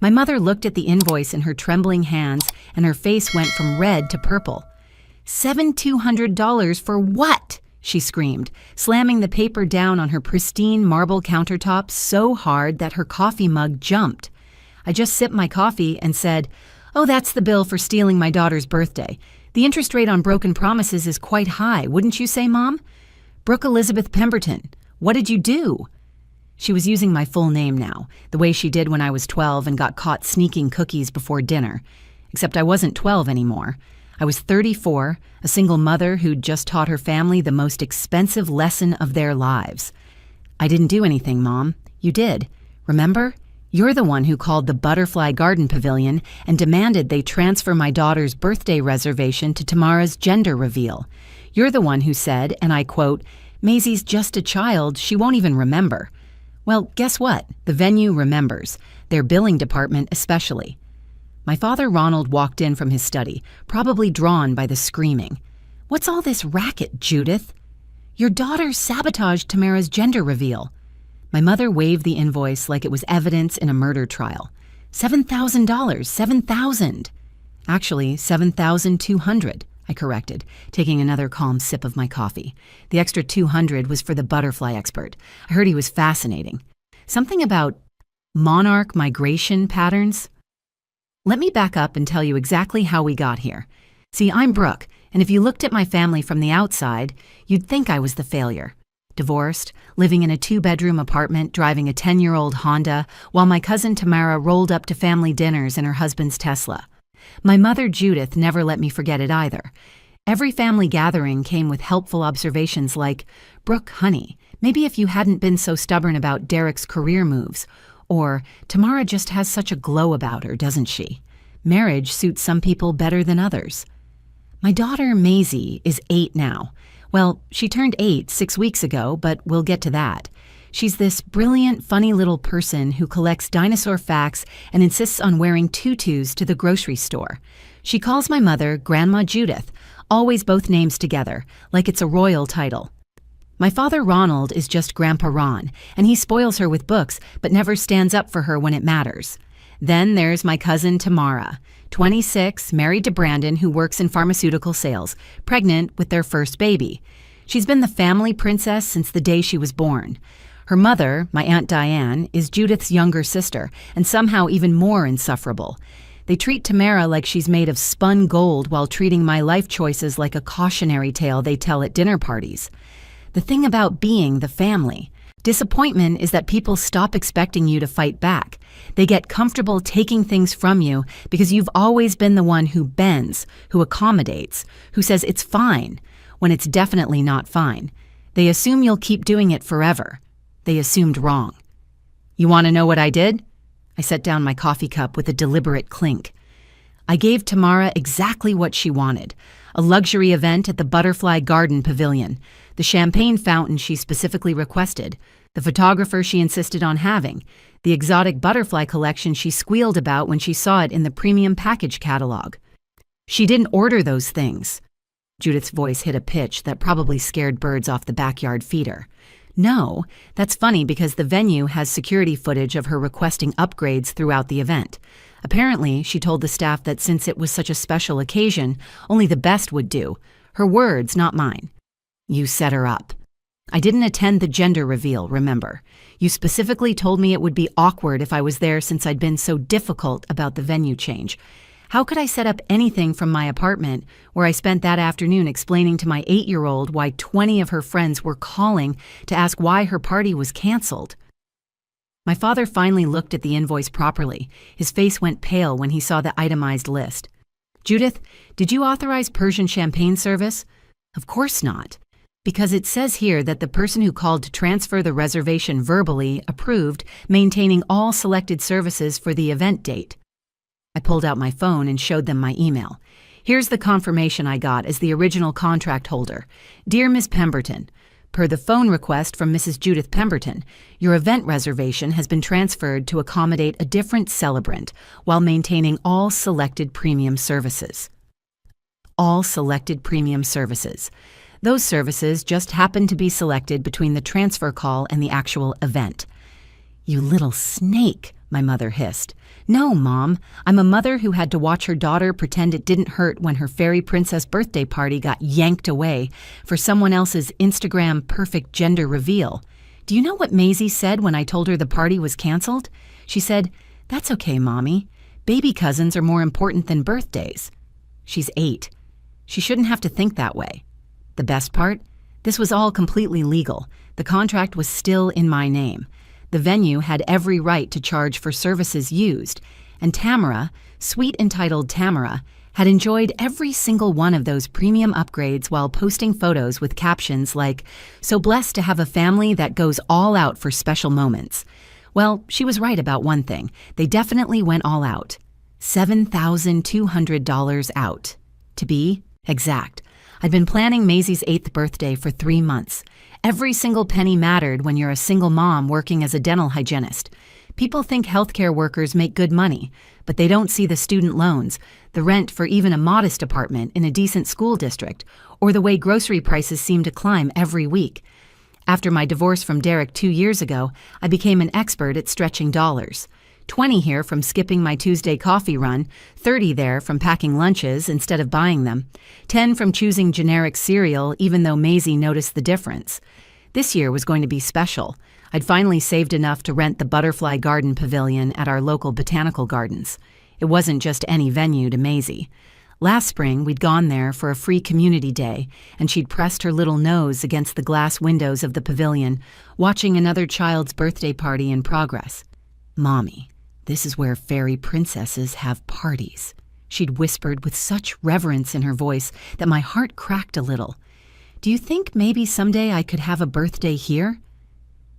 My mother looked at the invoice in her trembling hands, and her face went from red to purple. $7,200 for what? She screamed, slamming the paper down on her pristine marble countertop so hard that her coffee mug jumped. I just sipped my coffee and said, "Oh, that's the bill for stealing my daughter's birthday. The interest rate on broken promises is quite high, wouldn't you say, Mom?" "Brooke Elizabeth Pemberton, what did you do?" She was using my full name now, the way she did when I was 12 and got caught sneaking cookies before dinner. Except I wasn't 12 anymore. I was 34, a single mother who'd just taught her family the most expensive lesson of their lives. "I didn't do anything, Mom. You did. Remember? You're the one who called the Butterfly Garden Pavilion and demanded they transfer my daughter's birthday reservation to Tamara's gender reveal. You're the one who said, and I quote, 'Maisie's just a child, she won't even remember.' Well, guess what? The venue remembers, their billing department especially." My father Ronald walked in from his study, probably drawn by the screaming. "What's all this racket, Judith?" "Your daughter sabotaged Tamara's gender reveal." My mother waved the invoice like it was evidence in a murder trial. $7,000, $7,000. Actually, $7,200, I corrected, taking another calm sip of my coffee. The extra $200 was for the butterfly expert. I heard he was fascinating. Something about monarch migration patterns. Let me back up and tell you exactly how we got here. See, I'm Brooke, and if you looked at my family from the outside, you'd think I was the failure. Divorced, living in a 2-bedroom apartment, driving a 10-year-old Honda, while my cousin Tamara rolled up to family dinners in her husband's Tesla. My mother Judith never let me forget it either. Every family gathering came with helpful observations like, "Brooke, honey, maybe if you hadn't been so stubborn about Derek's career moves," or "Tamara just has such a glow about her, doesn't she? Marriage suits some people better than others." My daughter Maisie is 8 now. Well, she turned 8 6 weeks ago, but we'll get to that. She's this brilliant, funny little person who collects dinosaur facts and insists on wearing tutus to the grocery store. She calls my mother Grandma Judith, always both names together, like it's a royal title. My father Ronald is just Grandpa Ron, and he spoils her with books but never stands up for her when it matters. Then there's my cousin Tamara, 26, married to Brandon, who works in pharmaceutical sales, pregnant with their first baby. She's been the family princess since the day she was born. Her mother, my Aunt Diane, is Judith's younger sister, and somehow even more insufferable. They treat Tamara like she's made of spun gold while treating my life choices like a cautionary tale they tell at dinner parties. The thing about being the family. Disappointment is that people stop expecting you to fight back. They get comfortable taking things from you because you've always been the one who bends, who accommodates, who says it's fine, when it's definitely not fine. They assume you'll keep doing it forever. They assumed wrong. You want to know what I did? I set down my coffee cup with a deliberate clink. I gave Tamara exactly what she wanted. A luxury event at the Butterfly Garden Pavilion, the champagne fountain she specifically requested, the photographer she insisted on having, the exotic butterfly collection she squealed about when she saw it in the premium package catalog. She didn't order those things. Judith's voice hit a pitch that probably scared birds off the backyard feeder. No, that's funny because the venue has security footage of her requesting upgrades throughout the event. Apparently, she told the staff that since it was such a special occasion, only the best would do. Her words, not mine. You set her up. I didn't attend the gender reveal, remember. You specifically told me it would be awkward if I was there since I'd been so difficult about the venue change. How could I set up anything from my apartment, where I spent that afternoon explaining to my 8-year-old why 20 of her friends were calling to ask why her party was canceled? My father finally looked at the invoice properly. His face went pale when he saw the itemized list. Judith, did you authorize Persian champagne service? Of course not. Because it says here that the person who called to transfer the reservation verbally approved maintaining all selected services for the event date. I pulled out my phone and showed them my email. Here's the confirmation I got as the original contract holder. Dear Ms. Pemberton, per the phone request from Mrs. Judith Pemberton, your event reservation has been transferred to accommodate a different celebrant while maintaining all selected premium services. All selected premium services. Those services just happened to be selected between the transfer call and the actual event. You little snake, my mother hissed. No, Mom. I'm a mother who had to watch her daughter pretend it didn't hurt when her fairy princess birthday party got yanked away for someone else's Instagram perfect gender reveal. Do you know what Maisie said when I told her the party was canceled? She said, "That's okay, Mommy. Baby cousins are more important than birthdays." She's 8. She shouldn't have to think that way. The best part? This was all completely legal. The contract was still in my name. The venue had every right to charge for services used, and Tamara, sweet entitled Tamara, had enjoyed every single one of those premium upgrades while posting photos with captions like, "So blessed to have a family that goes all out for special moments." Well, she was right about one thing. They definitely went all out. $7,200 out. To be exact. I'd been planning Maisie's 8th birthday for 3 months. Every single penny mattered when you're a single mom working as a dental hygienist. People think healthcare workers make good money, but they don't see the student loans, the rent for even a modest apartment in a decent school district, or the way grocery prices seem to climb every week. After my divorce from Derek 2 years ago, I became an expert at stretching dollars. 20 here from skipping my Tuesday coffee run, 30 there from packing lunches instead of buying them, 10 from choosing generic cereal even though Maisie noticed the difference. This year was going to be special. I'd finally saved enough to rent the Butterfly Garden Pavilion at our local botanical gardens. It wasn't just any venue to Maisie. Last spring, we'd gone there for a free community day, and she'd pressed her little nose against the glass windows of the pavilion, watching another child's birthday party in progress. "Mommy, this is where fairy princesses have parties," she'd whispered with such reverence in her voice that my heart cracked a little. "Do you think maybe someday I could have a birthday here?"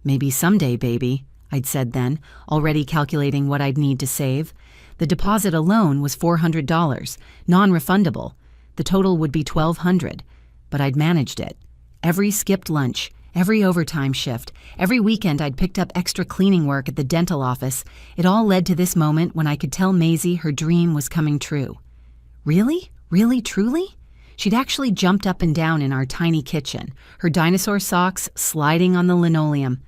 "Maybe someday, baby," I'd said then, already calculating what I'd need to save. The deposit alone was $400, non-refundable. The total would be $1,200, but I'd managed it. Every skipped lunch, every overtime shift, every weekend I'd picked up extra cleaning work at the dental office, it all led to this moment when I could tell Maisie her dream was coming true. Really? Really, truly? She'd actually jumped up and down in our tiny kitchen, her dinosaur socks sliding on the linoleum.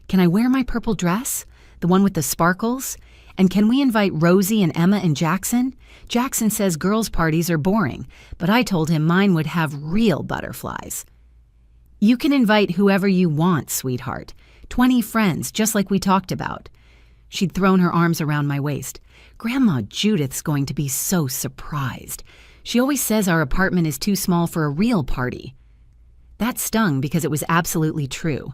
"Can I wear my purple dress? The one with the sparkles? And can we invite Rosie and Emma and Jackson? Jackson says girls' parties are boring, but I told him mine would have real butterflies." "You can invite whoever you want, sweetheart. 20 friends, just like we talked about." She'd thrown her arms around my waist. "Grandma Judith's going to be so surprised. She always says our apartment is too small for a real party." That stung because it was absolutely true.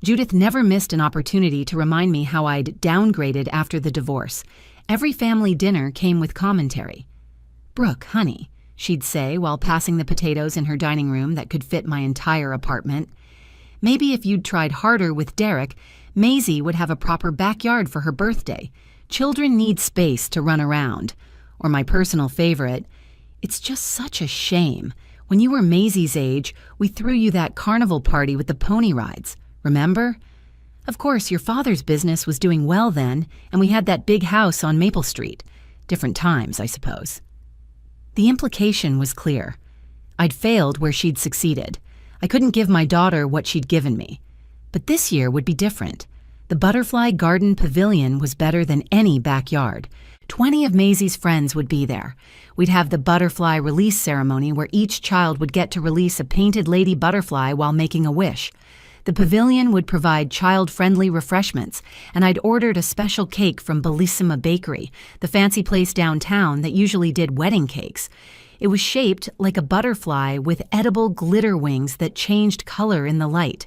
Judith never missed an opportunity to remind me how I'd downgraded after the divorce. Every family dinner came with commentary. "Brooke, honey," she'd say while passing the potatoes in her dining room that could fit my entire apartment, "maybe if you'd tried harder with Derek, Maisie would have a proper backyard for her birthday. Children need space to run around." Or my personal favorite, "It's just such a shame. When you were Maisie's age, we threw you that carnival party with the pony rides. Remember? Of course, your father's business was doing well then, and we had that big house on Maple Street. Different times, I suppose." The implication was clear. I'd failed where she'd succeeded. I couldn't give my daughter what she'd given me. But this year would be different. The Butterfly Garden Pavilion was better than any backyard. 20 of Maisie's friends would be there. We'd have the butterfly release ceremony where each child would get to release a painted lady butterfly while making a wish. The pavilion would provide child-friendly refreshments, and I'd ordered a special cake from Bellissima Bakery, the fancy place downtown that usually did wedding cakes. It was shaped like a butterfly with edible glitter wings that changed color in the light.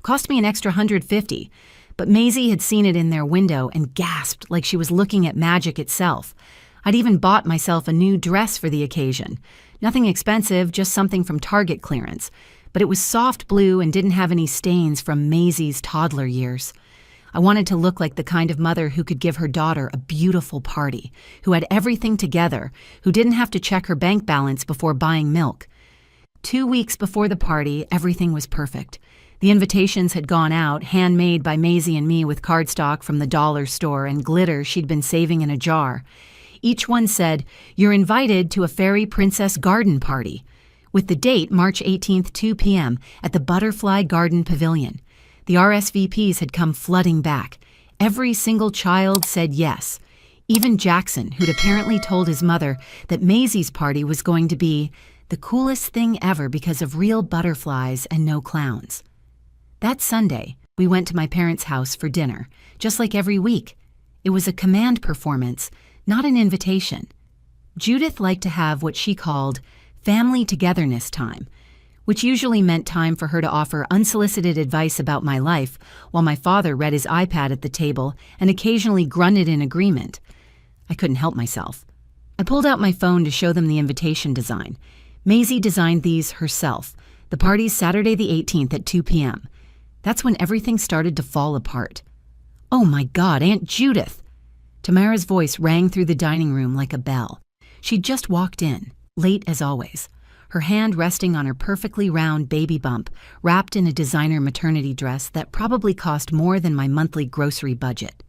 Cost me an extra $150, but Maisie had seen it in their window and gasped like she was looking at magic itself. I'd even bought myself a new dress for the occasion. Nothing expensive, just something from Target clearance. But it was soft blue and didn't have any stains from Maisie's toddler years. I wanted to look like the kind of mother who could give her daughter a beautiful party, who had everything together, who didn't have to check her bank balance before buying milk. 2 weeks before the party, everything was perfect. The invitations had gone out, handmade by Maisie and me with cardstock from the dollar store and glitter she'd been saving in a jar. Each one said, "You're invited to a fairy princess garden party," with the date March 18th, 2 p.m. at the Butterfly Garden Pavilion. The RSVPs had come flooding back. Every single child said yes. Even Jackson, who'd apparently told his mother that Maisie's party was going to be the coolest thing ever because of real butterflies and no clowns. That Sunday, we went to my parents' house for dinner, just like every week. It was a command performance, not an invitation. Judith liked to have what she called family togetherness time, which usually meant time for her to offer unsolicited advice about my life while my father read his iPad at the table and occasionally grunted in agreement. I couldn't help myself. I pulled out my phone to show them the invitation design. Maisie designed these herself. The party's Saturday the 18th at 2 p.m. That's when everything started to fall apart. "Oh my God, Aunt Judith!" Tamara's voice rang through the dining room like a bell. She'd just walked in, late as always, her hand resting on her perfectly round baby bump, wrapped in a designer maternity dress that probably cost more than my monthly grocery budget.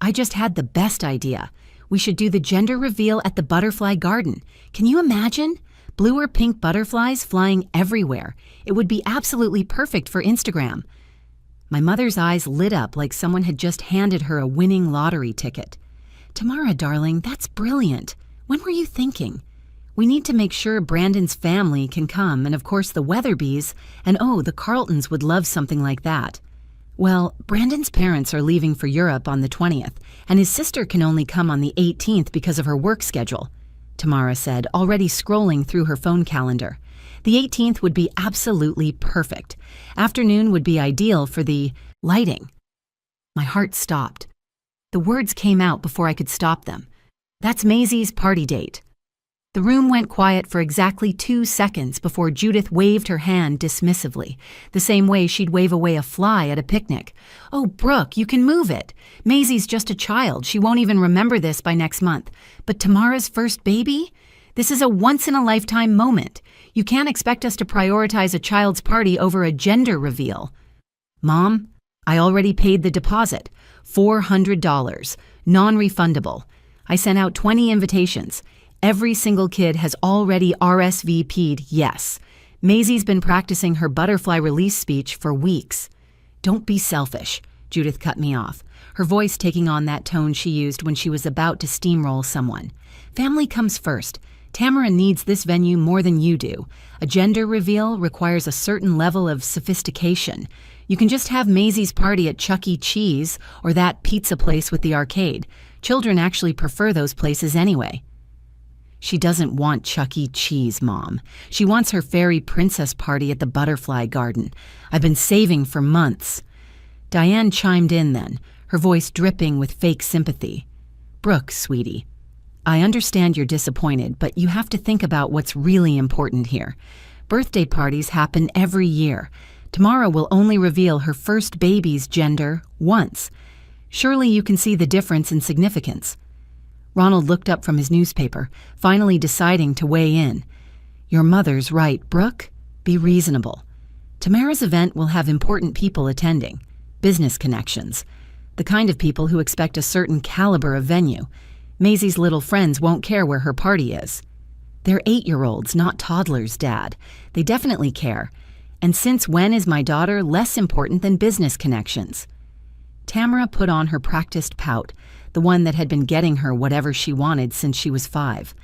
"I just had the best idea. We should do the gender reveal at the butterfly garden. Can you imagine? Blue or pink butterflies flying everywhere. It would be absolutely perfect for Instagram." My mother's eyes lit up like someone had just handed her a winning lottery ticket. "Tamara, darling, that's brilliant. When were you thinking? We need to make sure Brandon's family can come, and of course the Weatherbys, and oh, the Carltons would love something like that." "Well, Brandon's parents are leaving for Europe on the 20th, and his sister can only come on the 18th because of her work schedule," Tamara said, already scrolling through her phone calendar. "The 18th would be absolutely perfect. Afternoon would be ideal for the lighting." My heart stopped. The words came out before I could stop them. "That's Maisie's party date." The room went quiet for exactly 2 seconds before Judith waved her hand dismissively, the same way she'd wave away a fly at a picnic. "Oh, Brooke, you can move it. Maisie's just a child. She won't even remember this by next month. But Tamara's first baby? This is a once-in-a-lifetime moment. You can't expect us to prioritize a child's party over a gender reveal." "Mom, I already paid the deposit. $400. Non-refundable. I sent out 20 invitations. Every single kid has already RSVP'd yes. Maisie's been practicing her butterfly release speech for weeks." "Don't be selfish," Judith cut me off, her voice taking on that tone she used when she was about to steamroll someone. "Family comes first. Tamara needs this venue more than you do. A gender reveal requires a certain level of sophistication. You can just have Maisie's party at Chuck E. Cheese or that pizza place with the arcade. Children actually prefer those places anyway." "She doesn't want Chuck E. Cheese, Mom. She wants her fairy princess party at the butterfly garden. I've been saving for months." Diane chimed in then, her voice dripping with fake sympathy. "Brooke, sweetie, I understand you're disappointed, but you have to think about what's really important here. Birthday parties happen every year. Tamara will only reveal her first baby's gender once. Surely you can see the difference in significance." Ronald looked up from his newspaper, finally deciding to weigh in. "Your mother's right, Brooke. Be reasonable. Tamara's event will have important people attending, business connections, the kind of people who expect a certain caliber of venue. Maisie's little friends won't care where her party is. They're 8-year-olds, not toddlers, Dad. They definitely care. And since when is my daughter less important than business connections?" Tamara put on her practiced pout, the one that had been getting her whatever she wanted since she was 5.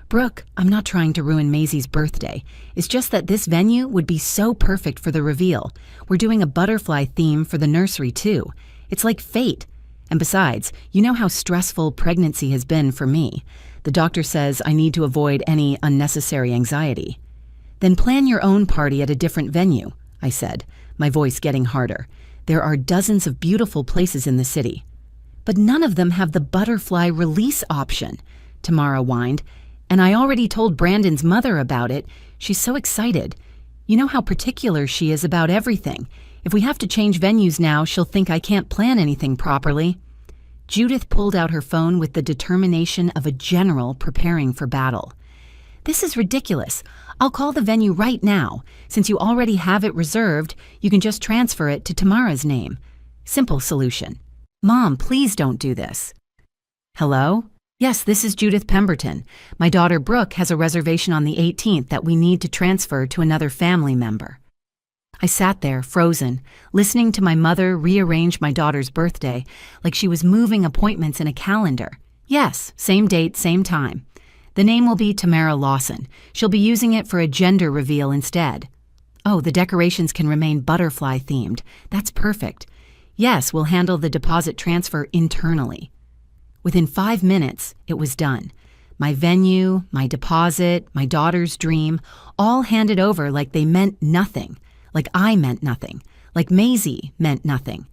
"Brooke, I'm not trying to ruin Maisie's birthday. It's just that this venue would be so perfect for the reveal. We're doing a butterfly theme for the nursery, too. It's like fate. And besides, you know how stressful pregnancy has been for me. The doctor says I need to avoid any unnecessary anxiety." "Then plan your own party at a different venue," I said, my voice getting harder. "There are dozens of beautiful places in the city." "But none of them have the butterfly release option," Tamara whined. "And I already told Brandon's mother about it. She's so excited. You know how particular she is about everything. If we have to change venues now, she'll think I can't plan anything properly." Judith pulled out her phone with the determination of a general preparing for battle. "This is ridiculous. I'll call the venue right now. Since you already have it reserved, you can just transfer it to Tamara's name. Simple solution." "Mom, please don't do this." "Hello? Yes, this is Judith Pemberton. My daughter Brooke has a reservation on the 18th that we need to transfer to another family member." I sat there, frozen, listening to my mother rearrange my daughter's birthday like she was moving appointments in a calendar. Yes, same date, same time. The name will be Tamara Lawson. She'll be using it for a gender reveal instead. Oh, the decorations can remain butterfly themed. That's perfect. Yes, we'll handle the deposit transfer internally. Within 5 minutes, it was done. My venue, my deposit, my daughter's dream, all handed over like they meant nothing, like I meant nothing, like Maisie meant nothing.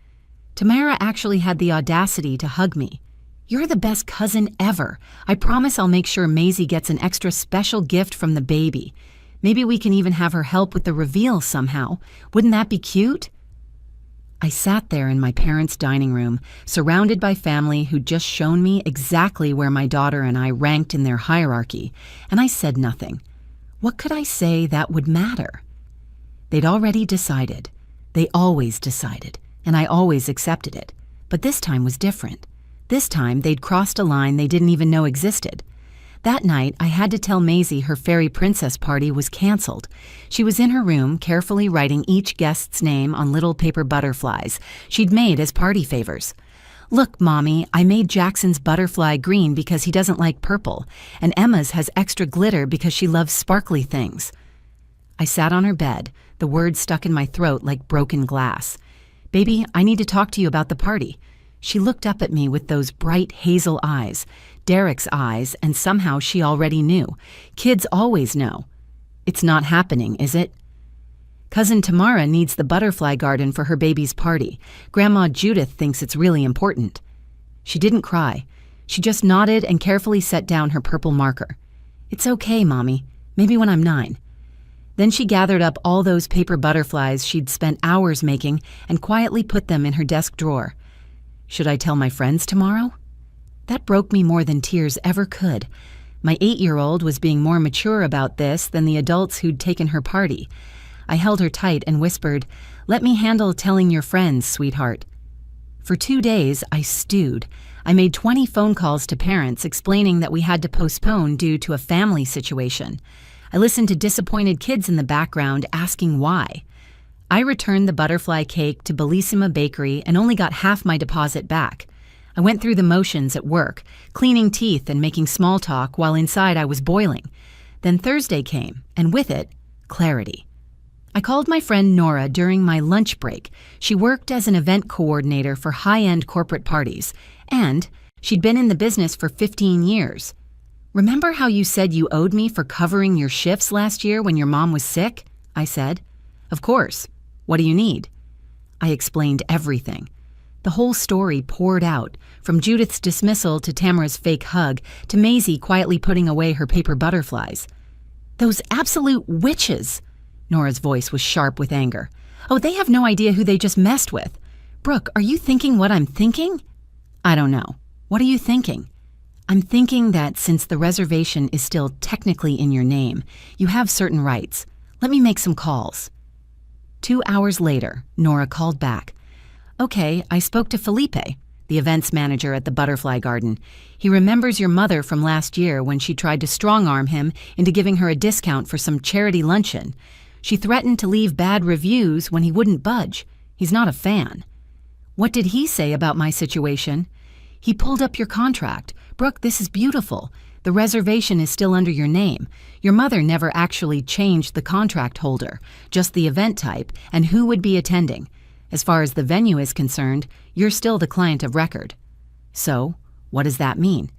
Tamara actually had the audacity to hug me. You're the best cousin ever. I promise I'll make sure Maisie gets an extra special gift from the baby. Maybe we can even have her help with the reveal somehow. Wouldn't that be cute? I sat there in my parents' dining room, surrounded by family who'd just shown me exactly where my daughter and I ranked in their hierarchy, and I said nothing. What could I say that would matter? They'd already decided. They always decided, and I always accepted it. But this time was different. This time, they'd crossed a line they didn't even know existed. That night, I had to tell Maisie her fairy princess party was canceled. She was in her room, carefully writing each guest's name on little paper butterflies she'd made as party favors. Look, Mommy, I made Jackson's butterfly green because he doesn't like purple, and Emma's has extra glitter because she loves sparkly things. I sat on her bed, the words stuck in my throat like broken glass. Baby, I need to talk to you about the party. She looked up at me with those bright hazel eyes, Derek's eyes, and somehow she already knew. Kids always know. It's not happening, is it? Cousin Tamara needs the butterfly garden for her baby's party. Grandma Judith thinks it's really important. She didn't cry. She just nodded and carefully set down her purple marker. It's okay, Mommy. Maybe when I'm 9. Then she gathered up all those paper butterflies she'd spent hours making and quietly put them in her desk drawer. Should I tell my friends tomorrow? That broke me more than tears ever could. My 8-year-old was being more mature about this than the adults who'd taken her party. I held her tight and whispered, "Let me handle telling your friends, sweetheart." For 2 days, I stewed. I made 20 phone calls to parents explaining that we had to postpone due to a family situation. I listened to disappointed kids in the background asking why. I returned the butterfly cake to Bellissima Bakery and only got half my deposit back. I went through the motions at work, cleaning teeth and making small talk while inside I was boiling. Then Thursday came, and with it, clarity. I called my friend Nora during my lunch break. She worked as an event coordinator for high-end corporate parties, and she'd been in the business for 15 years. Remember how you said you owed me for covering your shifts last year when your mom was sick? I said. Of course. What do you need? I explained everything. The whole story poured out, from Judith's dismissal to Tamara's fake hug to Maisie quietly putting away her paper butterflies. Those absolute witches! Nora's voice was sharp with anger. Oh, they have no idea who they just messed with. Brooke, are you thinking what I'm thinking? I don't know. What are you thinking? I'm thinking that since the reservation is still technically in your name, you have certain rights. Let me make some calls. 2 hours later, Nora called back. Okay, I spoke to Felipe, the events manager at the Butterfly Garden. He remembers your mother from last year when she tried to strong-arm him into giving her a discount for some charity luncheon. She threatened to leave bad reviews when he wouldn't budge. He's not a fan. What did he say about my situation? He pulled up your contract. Brooke, this is beautiful. The reservation is still under your name. Your mother never actually changed the contract holder, just the event type and who would be attending. As far as the venue is concerned, you're still the client of record. So, what does that mean?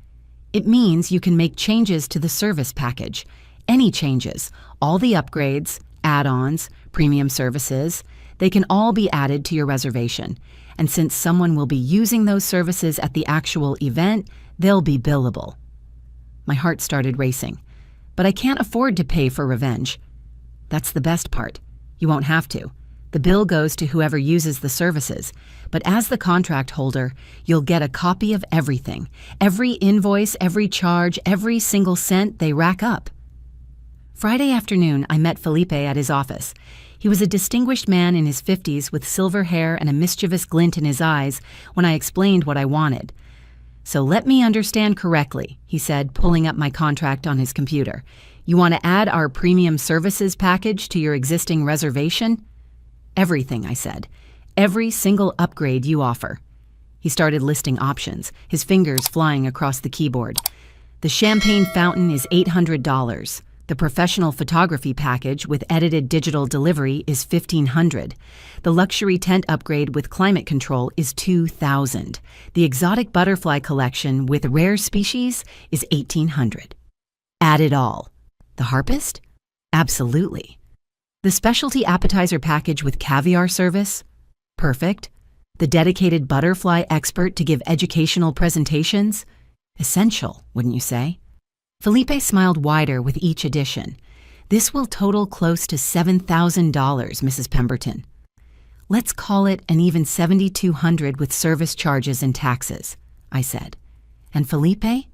It means you can make changes to the service package. Any changes, all the upgrades, add-ons, premium services, they can all be added to your reservation. And since someone will be using those services at the actual event, they'll be billable. My heart started racing. But I can't afford to pay for revenge. That's the best part. You won't have to. The bill goes to whoever uses the services. But as the contract holder, you'll get a copy of everything. Every invoice, every charge, every single cent they rack up. Friday afternoon, I met Felipe at his office. He was a distinguished man in his 50s with silver hair and a mischievous glint in his eyes when I explained what I wanted. So let me understand correctly, he said, pulling up my contract on his computer. You want to add our premium services package to your existing reservation? Everything, I said. Every single upgrade you offer. He started listing options, his fingers flying across the keyboard. The champagne fountain is $800. The professional photography package with edited digital delivery is $1,500. The luxury tent upgrade with climate control is $2,000. The exotic butterfly collection with rare species is $1,800. Add it all. The harpist? Absolutely. The specialty appetizer package with caviar service? Perfect. The dedicated butterfly expert to give educational presentations? Essential, wouldn't you say? Felipe smiled wider with each addition. This will total close to $7,000, Mrs. Pemberton. Let's call it an even $7,200 with service charges and taxes, I said. And Felipe?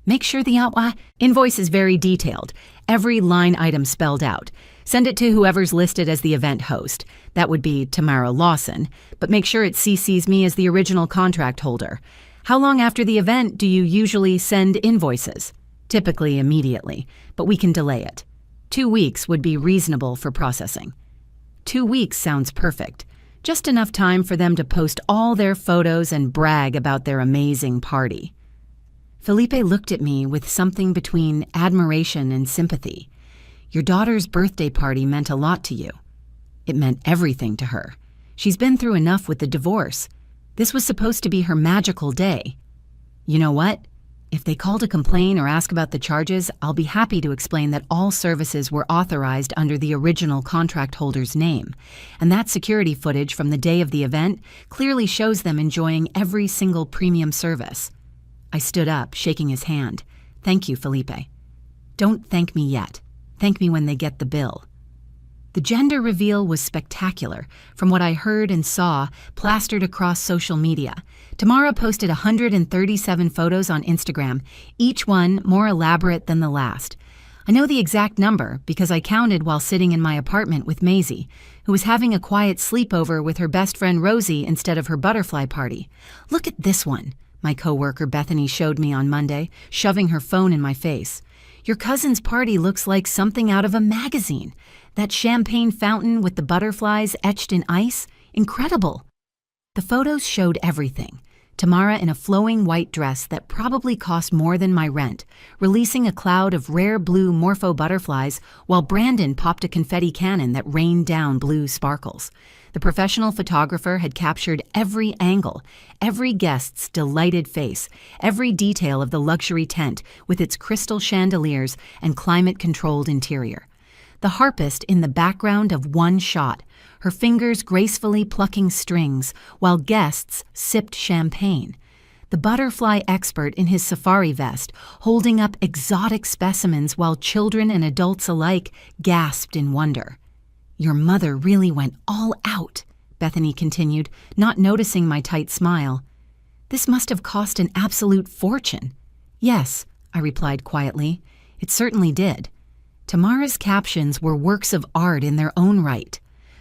Make sure the invoice is very detailed, every line item spelled out. Send it to whoever's listed as the event host. That would be Tamara Lawson, but make sure it CCs me as the original contract holder. How long after the event do you usually send invoices? Typically immediately, but we can delay it. 2 weeks would be reasonable for processing. 2 weeks sounds perfect. Just enough time for them to post all their photos and brag about their amazing party. Felipe looked at me with something between admiration and sympathy. Your daughter's birthday party meant a lot to you. It meant everything to her. She's been through enough with the divorce. This was supposed to be her magical day. You know what? If they call to complain or ask about the charges, I'll be happy to explain that all services were authorized under the original contract holder's name, and that security footage from the day of the event clearly shows them enjoying every single premium service. I stood up, shaking his hand. Thank you, Felipe. Don't thank me yet. Thank me when they get the bill. The gender reveal was spectacular, from what I heard and saw plastered across social media. Tamara posted 137 photos on Instagram, each one more elaborate than the last. I know the exact number because I counted while sitting in my apartment with Maisie, who was having a quiet sleepover with her best friend Rosie instead of her butterfly party. Look at this one, my coworker Bethany showed me on Monday, shoving her phone in my face. Your cousin's party looks like something out of a magazine. That champagne fountain with the butterflies etched in ice? Incredible. The photos showed everything. Tamara in a flowing white dress that probably cost more than my rent, releasing a cloud of rare blue morpho butterflies, while Brandon popped a confetti cannon that rained down blue sparkles. The professional photographer had captured every angle, every guest's delighted face, every detail of the luxury tent with its crystal chandeliers and climate-controlled interior. The harpist in the background of one shot, her fingers gracefully plucking strings while guests sipped champagne. The butterfly expert in his safari vest holding up exotic specimens while children and adults alike gasped in wonder. Your mother really went all out, Bethany continued, not noticing my tight smile. This must have cost an absolute fortune. Yes, I replied quietly. It certainly did. Tamara's captions were works of art in their own right.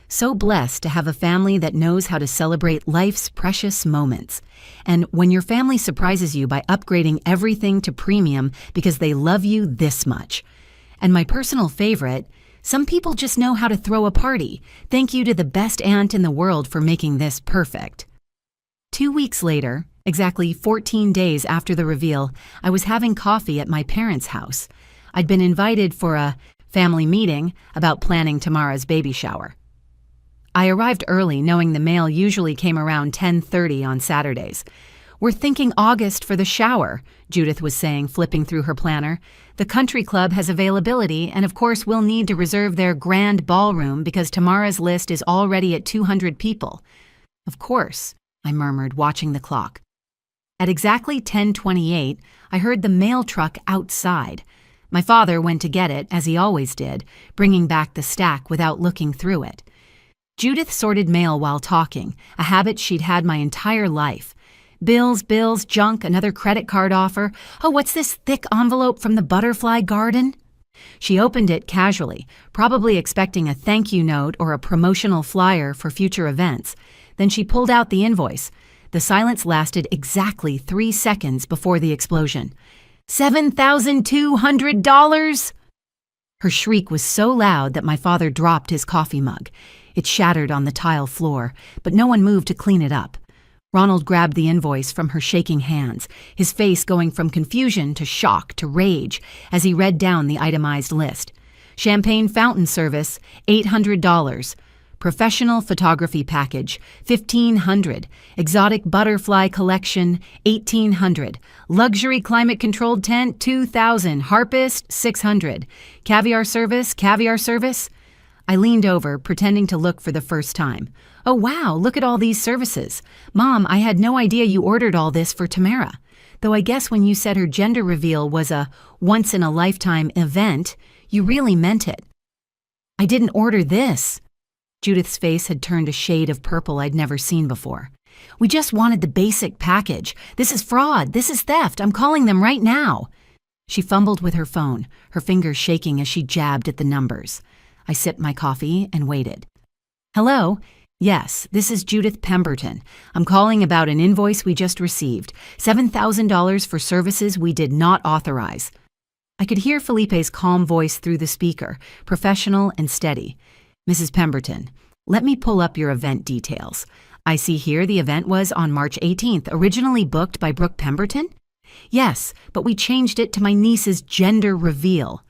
So blessed to have a family that knows how to celebrate life's precious moments. And when your family surprises you by upgrading everything to premium because they love you this much. And my personal favorite, some people just know how to throw a party. Thank you to the best aunt in the world for making this perfect. 2 weeks later, exactly 14 days after the reveal, I was having coffee at my parents' house. I'd been invited for a family meeting about planning Tamara's baby shower. I arrived early, knowing the mail usually came around 10:30 on Saturdays. We're thinking August for the shower, Judith was saying, flipping through her planner. The country club has availability, and of course we'll need to reserve their grand ballroom because Tamara's list is already at 200 people. Of course, I murmured, watching the clock. At exactly 10:28, I heard the mail truck outside. My father went to get it, as he always did, bringing back the stack without looking through it. Judith sorted mail while talking, a habit she'd had my entire life. Bills, junk, another credit card offer. Oh, what's this thick envelope from the butterfly garden? She opened it casually, probably expecting a thank you note or a promotional flyer for future events. Then she pulled out the invoice. The silence lasted exactly 3 seconds before the explosion. $7,200! Her shriek was so loud that my father dropped his coffee mug. It shattered on the tile floor, but no one moved to clean it up. Ronald grabbed the invoice from her shaking hands, his face going from confusion to shock to rage as he read down the itemized list. Champagne fountain service, $800. Professional photography package, $1,500. Exotic butterfly collection, $1,800. Luxury climate-controlled tent, $2,000. Harpist, $600. Caviar service. I leaned over, pretending to look for the first time. Oh wow, look at all these services. Mom, I had no idea you ordered all this for Tamara. Though I guess when you said her gender reveal was a once-in-a-lifetime event, you really meant it. I didn't order this. Judith's face had turned a shade of purple I'd never seen before. We just wanted the basic package. This is fraud. This is theft. I'm calling them right now. She fumbled with her phone, her fingers shaking as she jabbed at the numbers. I sipped my coffee and waited. Hello? Yes, this is Judith Pemberton. I'm calling about an invoice we just received. $7,000 for services we did not authorize. I could hear Felipe's calm voice through the speaker, professional and steady. Mrs. Pemberton, let me pull up your event details. I see here the event was on March 18th, originally booked by Brooke Pemberton? Yes, but we changed it to my niece's gender reveal.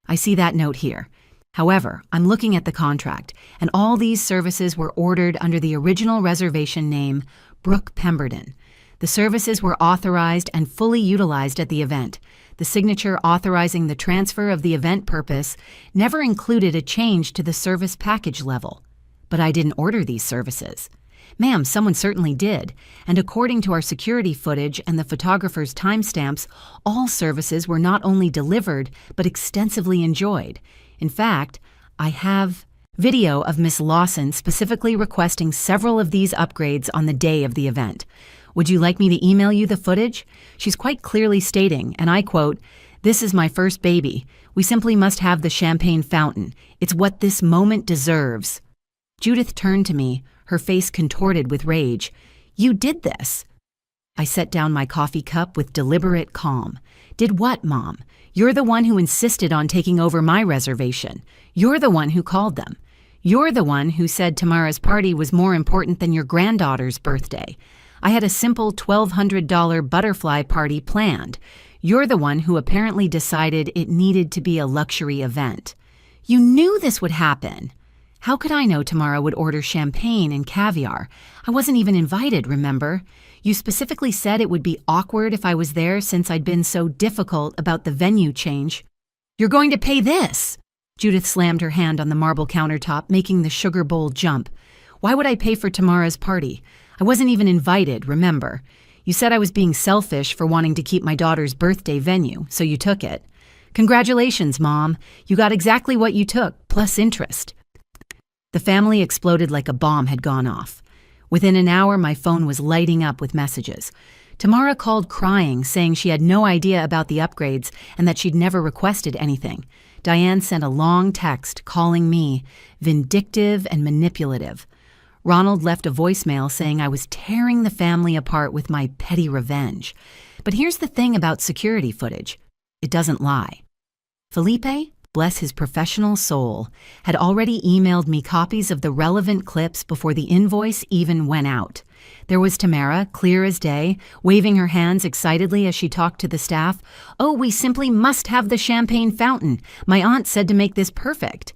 I see that note here. However, I'm looking at the contract, and all these services were ordered under the original reservation name, Brooke Pemberton. The services were authorized and fully utilized at the event. The signature authorizing the transfer of the event purpose never included a change to the service package level. But I didn't order these services. Ma'am, someone certainly did, and according to our security footage and the photographer's timestamps, all services were not only delivered, but extensively enjoyed. In fact, I have video of Miss Lawson specifically requesting several of these upgrades on the day of the event. Would you like me to email you the footage? She's quite clearly stating, and I quote, "This is my first baby. We simply must have the champagne fountain. It's what this moment deserves." Judith turned to me, her face contorted with rage. "You did this." I set down my coffee cup with deliberate calm. "Did what, Mom? You're the one who insisted on taking over my reservation. You're the one who called them. You're the one who said Tamara's party was more important than your granddaughter's birthday. I had a simple $1,200 butterfly party planned. You're the one who apparently decided it needed to be a luxury event. You knew this would happen. How could I know Tamara would order champagne and caviar? I wasn't even invited, remember? You specifically said it would be awkward if I was there since I'd been so difficult about the venue change. You're going to pay this!" Judith slammed her hand on the marble countertop, making the sugar bowl jump. "Why would I pay for Tamara's party? I wasn't even invited, remember? You said I was being selfish for wanting to keep my daughter's birthday venue, so you took it. Congratulations, Mom. You got exactly what you took, plus interest." The family exploded like a bomb had gone off. Within an hour, my phone was lighting up with messages. Tamara called crying, saying she had no idea about the upgrades and that she'd never requested anything. Diane sent a long text calling me vindictive and manipulative. Ronald left a voicemail saying I was tearing the family apart with my petty revenge. But here's the thing about security footage. It doesn't lie. Felipe, bless his professional soul, had already emailed me copies of the relevant clips before the invoice even went out. There was Tamara, clear as day, waving her hands excitedly as she talked to the staff. "Oh, we simply must have the champagne fountain. My aunt said to make this perfect."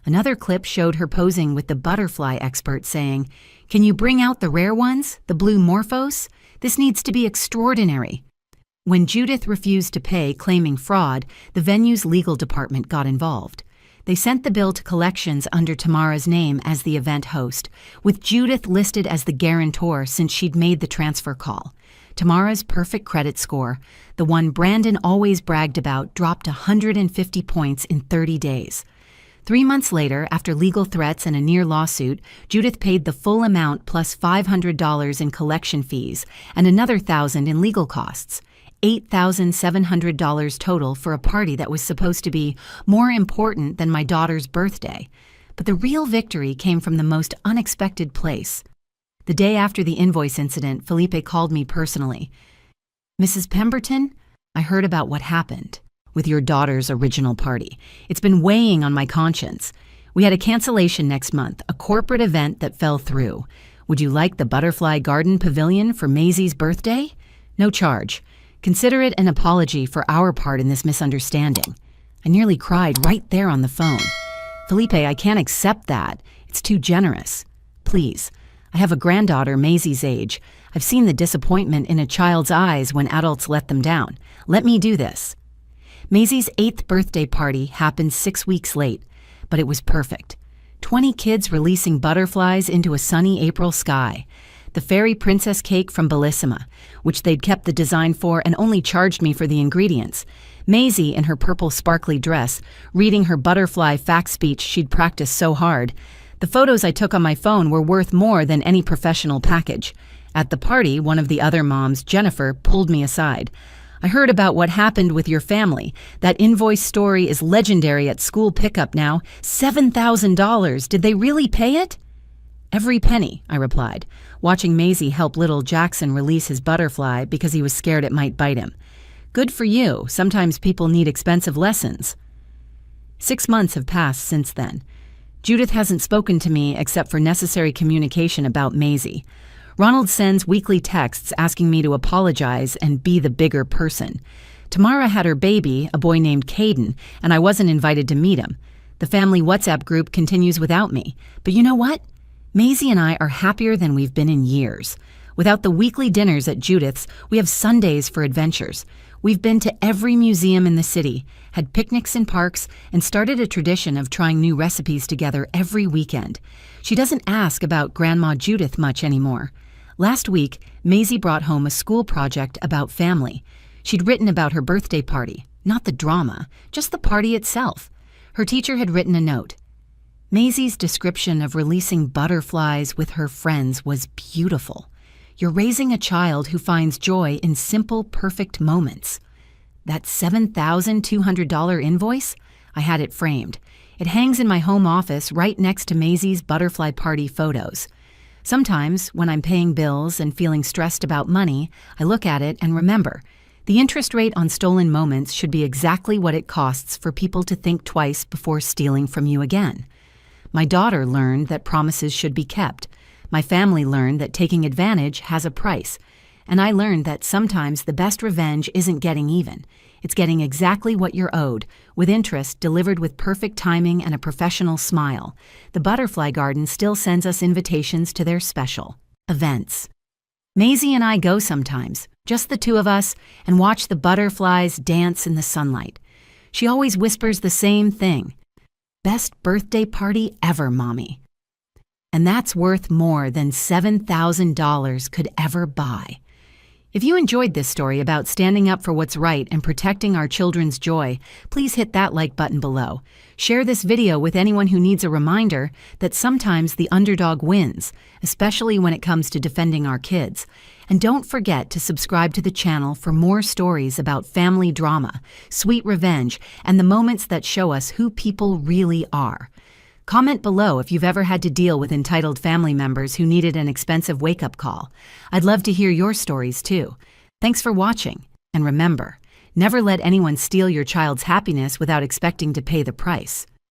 Another clip showed her posing with the butterfly expert saying, "Can you bring out the rare ones, the blue morphos? This needs to be extraordinary." When Judith refused to pay, claiming fraud, the venue's legal department got involved. They sent the bill to collections under Tamara's name as the event host, with Judith listed as the guarantor since she'd made the transfer call. Tamara's perfect credit score, the one Brandon always bragged about, dropped 150 points in 30 days. 3 months later, after legal threats and a near lawsuit, Judith paid the full amount plus $500 in collection fees and another $1,000 in legal costs. $8,700 total for a party that was supposed to be more important than my daughter's birthday. But the real victory came from the most unexpected place. The day after the invoice incident, Felipe called me personally. "Mrs. Pemberton, I heard about what happened with your daughter's original party. It's been weighing on my conscience. We had a cancellation next month, a corporate event that fell through. Would you like the Butterfly Garden Pavilion for Maisie's birthday? No charge. Consider it an apology for our part in this misunderstanding. I nearly cried right there on the phone. Felipe, I can't accept that. It's too generous. Please. I have a granddaughter Maisie's age. I've seen the disappointment in a child's eyes when adults let them down. Let me do this. Maisie's 8th birthday party happened 6 weeks late, but it was perfect. 20 kids releasing butterflies into a sunny April sky. The fairy princess cake from Bellissima, which they'd kept the design for and only charged me for the ingredients. Maisie in her purple sparkly dress, reading her butterfly fact speech she'd practiced so hard. The photos I took on my phone were worth more than any professional package. At the party, one of the other moms, Jennifer, pulled me aside. I heard about what happened with your family. That INVOICE story is legendary at school pickup now. $7,000. Did they really pay it? Every penny, I replied, watching Maisie help little Jackson release his butterfly because he was scared it might bite him. Good for you. Sometimes people need expensive lessons. 6 months have passed since then. Judith hasn't spoken to me except for necessary communication about Maisie. Ronald sends weekly texts asking me to apologize and be the bigger person. Tamara had her baby, a boy named Caden, and I wasn't invited to meet him. The family WhatsApp group continues without me. But you know what? Maisie and I are happier than we've been in years. Without the weekly dinners at Judith's, we have Sundays for adventures. We've been to every museum in the city, had picnics in parks, and started a tradition of trying new recipes together every weekend. She doesn't ask about Grandma Judith much anymore. Last week, Maisie brought home a school project about family. She'd written about her birthday party, not the drama, just the party itself. Her teacher had written a note. Maisie's description of releasing butterflies with her friends was beautiful. You're raising a child who finds joy in simple, perfect moments. That $7,200 invoice? I had it framed. It hangs in my home office right next to Maisie's butterfly party photos. Sometimes, when I'm paying bills and feeling stressed about money, I look at it and remember, the interest rate on stolen moments should be exactly what it costs for people to think twice before stealing from you again. My daughter learned that promises should be kept. My family learned that taking advantage has a price. And I learned that sometimes the best revenge isn't getting even. It's getting exactly what you're owed, with interest delivered with perfect timing and a professional smile. The Butterfly Garden still sends us invitations to their special events. Maisie and I go sometimes, just the two of us, and watch the butterflies dance in the sunlight. She always whispers the same thing. Best birthday party ever, Mommy. And that's worth more than $7,000 could ever buy. If you enjoyed this story about standing up for what's right and protecting our children's joy, please hit that like button below. Share this video with anyone who needs a reminder that sometimes the underdog wins, especially when it comes to defending our kids. And don't forget to subscribe to the channel for more stories about family drama, sweet revenge, and the moments that show us who people really are. Comment below if you've ever had to deal with entitled family members who needed an expensive wake-up call. I'd love to hear your stories too. Thanks for watching, and remember, never let anyone steal your child's happiness without expecting to pay the price.